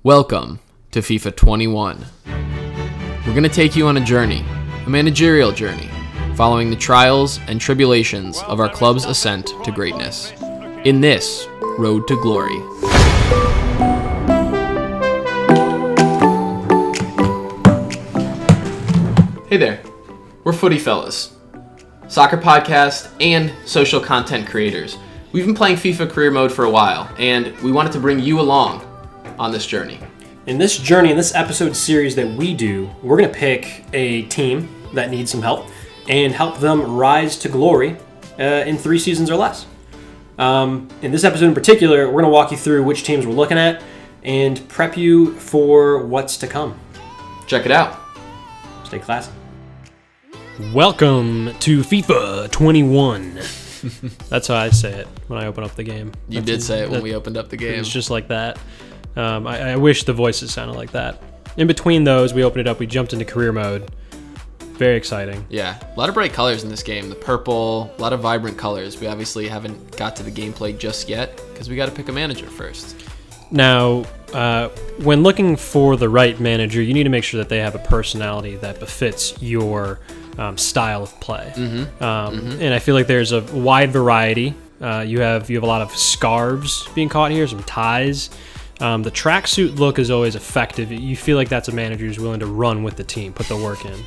Welcome to FIFA 21. We're going to take you on a journey, a managerial journey, following the trials and tribulations of our club's ascent to greatness. In this road to glory. Hey there, we're Footy Fellas, soccer podcast and social content creators. We've been playing FIFA career mode for a while, and we wanted to bring you along on this journey. In this episode series that we do, we're going to pick a team that needs some help and help them rise to glory in 3 seasons or less. In this episode in particular, we're going to walk you through which teams we're looking at and prep you for what's to come. Check it out. Stay classy. Welcome to FIFA 21. That's how I say it when I open up the game. You did say it when we opened up the game. It's just like that. I wish the voices sounded like that. In between those, we opened it up. We jumped into career mode. Very exciting. Yeah, a lot of bright colors in this game. The purple, a lot of vibrant colors. We obviously haven't got to the gameplay just yet because we got to pick a manager first. Now, when looking for the right manager, you need to make sure that they have a personality that befits your style of play. And I feel like there's a wide variety. You have a lot of scarves being caught here, some ties. The tracksuit look is always effective. You feel like that's a manager who's willing to run with the team, put the work in.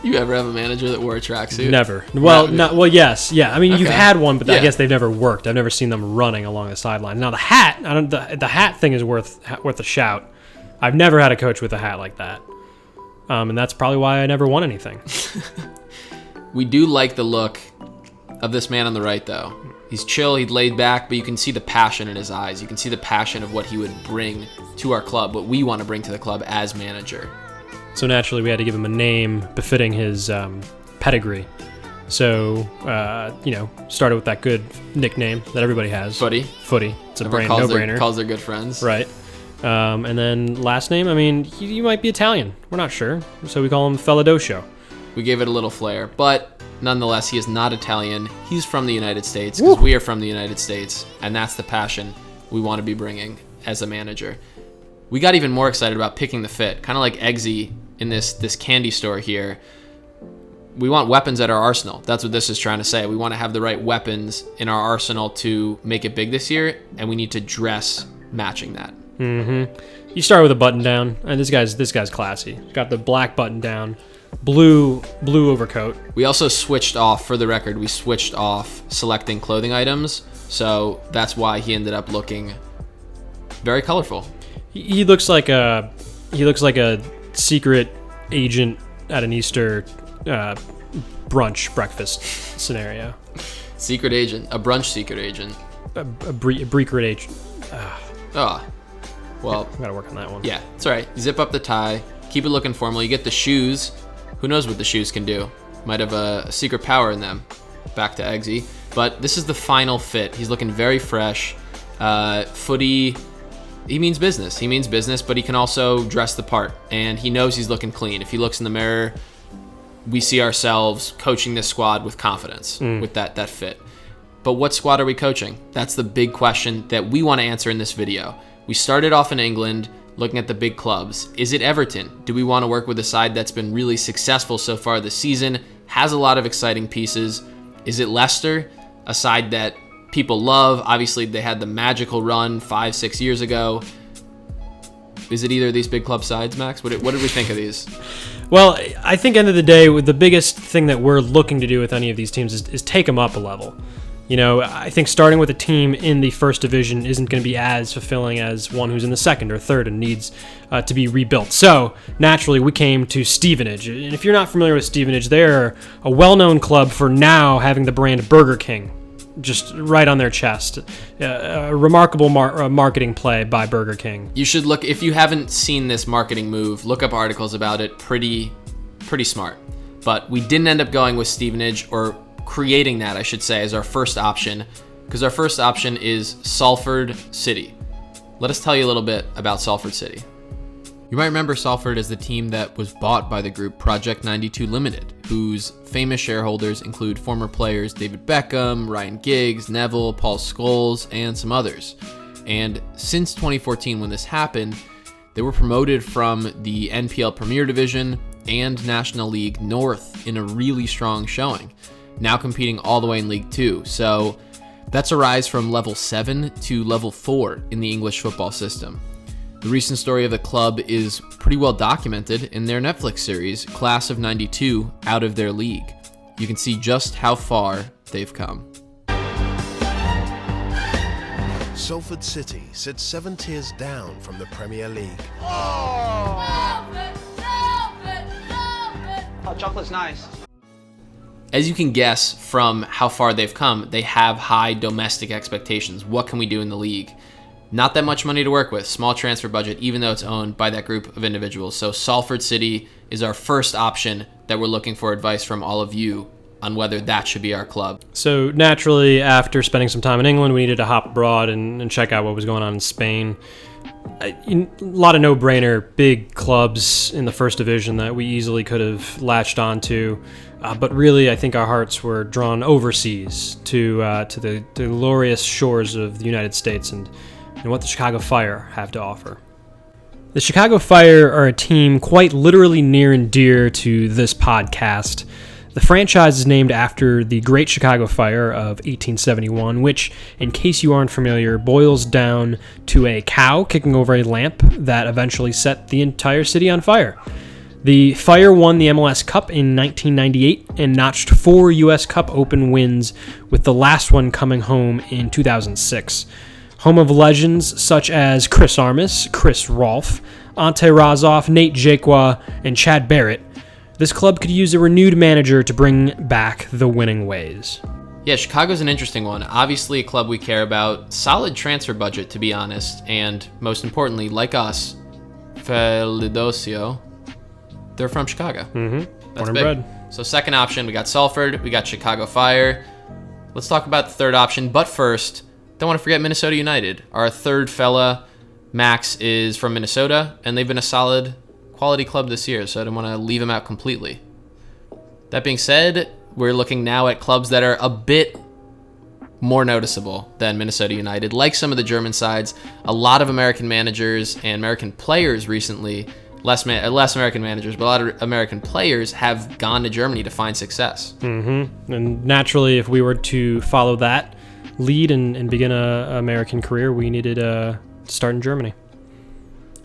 You ever have a manager that wore a tracksuit? Never. Well, yes. Yeah. I mean, Okay. You've had one, but Yeah. I guess they've never worked. I've never seen them running along the sideline. Now the hat, the hat thing is worth a shout. I've never had a coach with a hat like that. And that's probably why I never won anything. We do like the look of this man on the right, though. He's chill, he's laid back, but you can see the passion in his eyes. You can see the passion of what he would bring to our club, what we want to bring to the club as manager. So naturally, we had to give him a name befitting his pedigree. So, started with that good nickname that everybody has. Footy. It's a Everyone no-brainer. calls their good friends. Right. And then last name, he might be Italian. We're not sure. So we call him Feladoscio. We gave it a little flair, but nonetheless, he is not Italian. He's from the United States because we are from the United States, and that's the passion we want to be bringing as a manager. We got even more excited about picking the fit, kind of like Eggsy in this candy store here. We want weapons at our arsenal. That's what this is trying to say. We want to have the right weapons in our arsenal to make it big this year, and we need to dress matching that. You start with a button down, and this guy's classy. Got the black button down, blue overcoat. We also switched off, for the record, selecting clothing items, so that's why he ended up looking very colorful. He looks like a secret agent at an Easter breakfast scenario. Secret agent, a brunch secret agent. A secret agent. Well, I gotta work on that one. yeah, it's all right. Zip up the tie, keep it looking formal. You get the shoes. Who knows what the shoes can do? Might have a secret power in them. Back to Eggsy. But this is the final fit. He's looking very fresh. Footy, he means business, but he can also dress the part. And he knows he's looking clean. If he looks in the mirror, we see ourselves coaching this squad with confidence with that fit. But what squad are we coaching? That's the big question that we want to answer in this video. We started off in England looking at the big clubs. Is it Everton? Do we want to work with a side that's been really successful so far this season, has a lot of exciting pieces? Is it Leicester, a side that people love? Obviously, they had the magical run 5-6 years ago. Is it either of these big club sides, Max? What did we think of these? Well, I think end of the day, the biggest thing that we're looking to do with any of these teams is take them up a level. I think starting with a team in the first division isn't going to be as fulfilling as one who's in the second or third and needs to be rebuilt. So, naturally, we came to Stevenage. And if you're not familiar with Stevenage, they're a well-known club for now having the brand Burger King just right on their chest. A remarkable marketing play by Burger King. You should look, if you haven't seen this marketing move, look up articles about it. Pretty smart. But we didn't end up going with Stevenage, or creating that, I should say, as our first option, because our first option is Salford City. Let us tell you a little bit about Salford City. You might remember Salford as the team that was bought by the group Project 92 Limited, whose famous shareholders include former players David Beckham, Ryan Giggs, Neville, Paul Scholes, and some others. And since 2014, when this happened, They were promoted from the NPL Premier Division and National League North in a really strong showing, now competing all the way in League 2. So that's a rise from level 7 to level 4 in the English football system. The recent story of the club is pretty well documented in their Netflix series, Class of 92, Out of Their League. You can see just how far they've come. Salford City sits 7 tiers down from the Premier League. Oh, chocolate's nice. As you can guess from how far they've come, they have high domestic expectations. What can we do in the league? Not that much money to work with, small transfer budget, even though it's owned by that group of individuals. So Salford City is our first option that we're looking for advice from all of you on whether that should be our club. So naturally, after spending some time in England, we needed to hop abroad and check out what was going on in Spain. A lot of no-brainer big clubs in the first division that we easily could have latched onto, but really I think our hearts were drawn overseas to the glorious shores of the United States and what the Chicago Fire have to offer. The Chicago Fire are a team quite literally near and dear to this podcast. The franchise is named after the Great Chicago Fire of 1871, which, in case you aren't familiar, boils down to a cow kicking over a lamp that eventually set the entire city on fire. The Fire won the MLS Cup in 1998 and notched 4 U.S. Cup Open wins, with the last one coming home in 2006. Home of legends such as Chris Armas, Chris Rolfe, Ante Razoff, Nate Jaqua, and Chad Barrett, this club could use a renewed manager to bring back the winning ways. Yeah, Chicago's an interesting one. Obviously a club we care about. Solid transfer budget, to be honest. And most importantly, like us, Felidosio, they're from Chicago. Mm-hmm. That's Born and big. bred. So second option, we got Salford, we got Chicago Fire. Let's talk about the third option. But first, don't want to forget Minnesota United. Our third fella, Max, is from Minnesota, and they've been a solid quality club this year, so I don't want to leave them out completely. That being said, we're looking now at clubs that are a bit more noticeable than Minnesota United. Like some of the German sides, a lot of American managers and American players recently, less American managers, but a lot of American players have gone to Germany to find success. Mm-hmm. And naturally, if we were to follow that lead and begin an American career, we needed to start in Germany.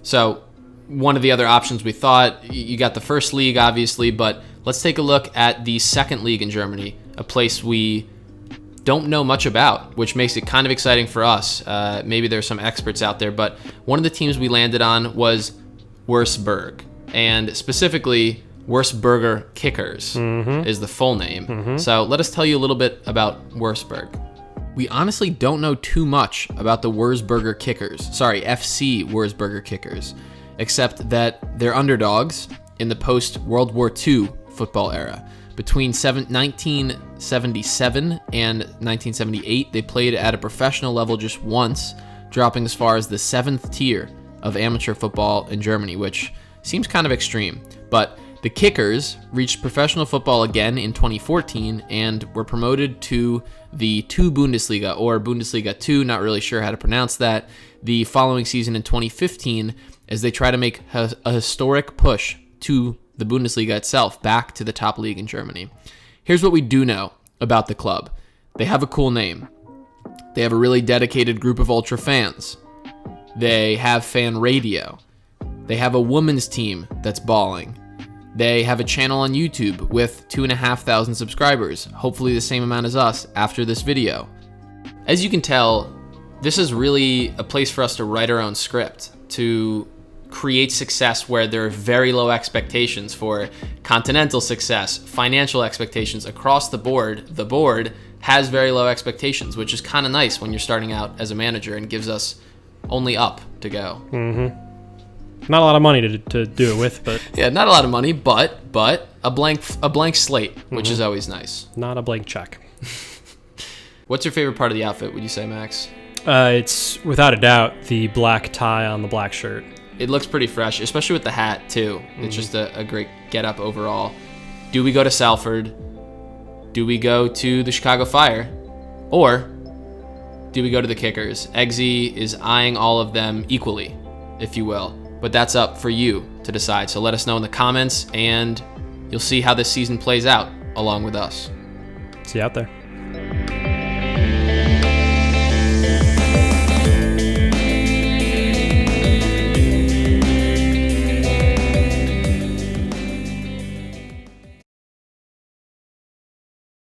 So one of the other options we thought, you got the first league, obviously, but let's take a look at the second league in Germany, a place we don't know much about, which makes it kind of exciting for us. Maybe there's some experts out there, but one of the teams we landed on was Wurzburg, and specifically Wurzburger Kickers is the full name. So let us tell you a little bit about Wurzburg. We honestly don't know too much about the Wurzburger Kickers, FC Wurzburger Kickers, except that they're underdogs in the post-World War II football era. Between 1977 and 1978, they played at a professional level just once, dropping as far as the 7th tier of amateur football in Germany, which seems kind of extreme. But the Kickers reached professional football again in 2014 and were promoted to the 2 Bundesliga, or Bundesliga 2, not really sure how to pronounce that, the following season in 2015, as they try to make a historic push to the Bundesliga itself, back to the top league in Germany. Here's what we do know about the club. They have a cool name. They have a really dedicated group of ultra fans. They have fan radio. They have a women's team that's balling. They have a channel on YouTube with 2,500 subscribers, hopefully the same amount as us after this video. As you can tell, this is really a place for us to write our own script, to create success where there are very low expectations for continental success, financial expectations across the board. The board has very low expectations, which is kind of nice when you're starting out as a manager and gives us only up to go. Not a lot of money to do it with, but Yeah, not a lot of money, but a blank slate, which is always nice. not a blank check. What's your favorite part of the outfit, would you say, Max? It's without a doubt the black tie on the black shirt. It looks pretty fresh, especially with the hat, too. It's just a great get-up overall. Do we go to Salford? Do we go to the Chicago Fire? Or do we go to the Kickers? Eggsy is eyeing all of them equally, if you will. but that's up for you to decide. So let us know in the comments, and you'll see how this season plays out along with us. See you out there.